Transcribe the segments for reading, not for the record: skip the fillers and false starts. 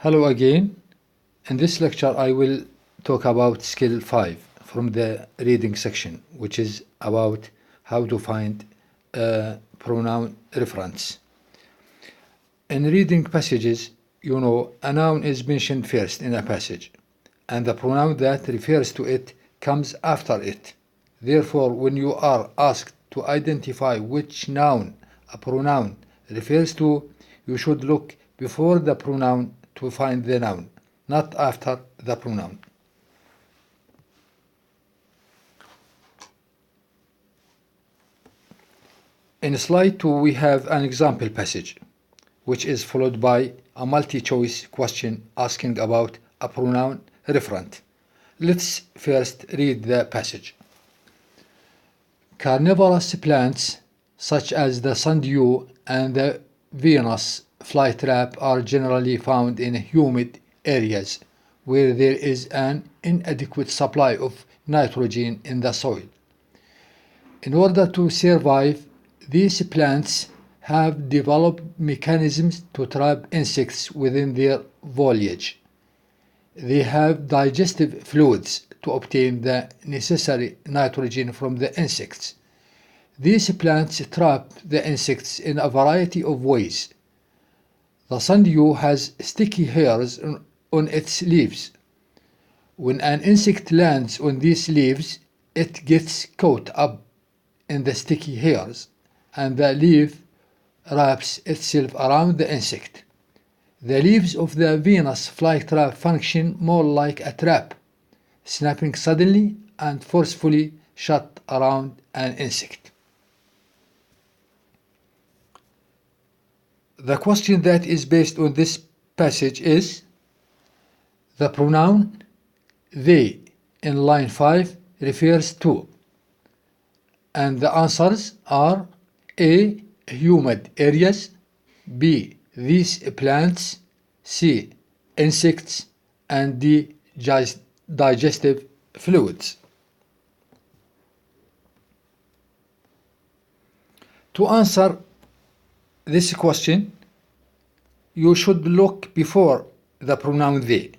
Hello again. In this lecture I will talk about skill 5 from the reading section, which is about how to find pronoun reference. In reading passages, a noun is mentioned first in a passage, and the pronoun that refers to it comes after it. Therefore, when you are asked to identify which noun a pronoun refers to, you should look before the pronoun to find the noun, not after the pronoun. In slide 2, we have an example passage, which is followed by a multi-choice question asking about a pronoun refrent. Let's first read the passage. Carnivorous plants such as the sundew and the Venus flytrap are generally found in humid areas where there is an inadequate supply of nitrogen in the soil. In order to survive, these plants have developed mechanisms to trap insects within their foliage. They have digestive fluids to obtain the necessary nitrogen from the insects. These plants trap the insects in a variety of ways. The sundew has sticky hairs on its leaves. When an insect lands on these leaves, it gets caught up in the sticky hairs, and the leaf wraps itself around the insect. The leaves of the Venus flytrap function more like a trap, snapping suddenly and forcefully shut around an insect. The question that is based on this passage is the pronoun they in line 5 refers to, and the answers are A. Humid areas, B. These plants, C. Insects, and D. Digestive fluids. To answer this question, you should look before the pronoun they,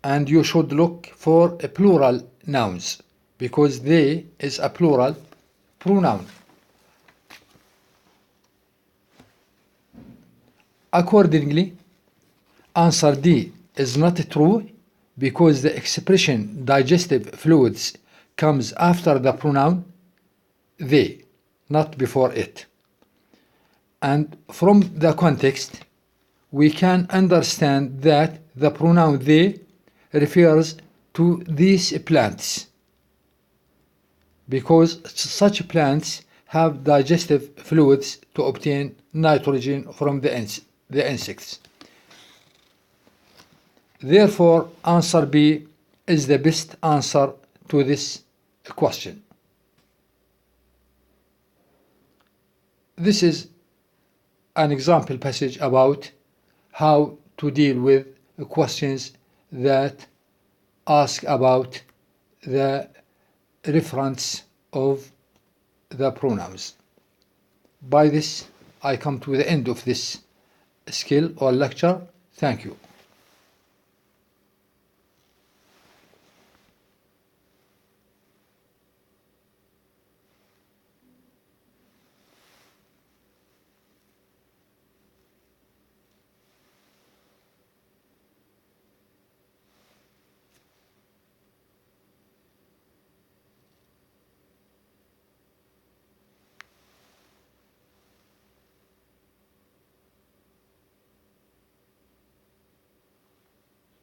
and you should look for plural nouns, because they is a plural pronoun. Accordingly, answer D is not true because the expression digestive fluids comes after the pronoun they, not before it. And from the context, we can understand that the pronoun they refers to these plants, because such plants have digestive fluids to obtain nitrogen from the insects. Therefore, answer B is the best answer to this question. This is an example passage about how to deal with questions that ask about the reference of the pronouns. By this, I come to the end of this skill or lecture. Thank you.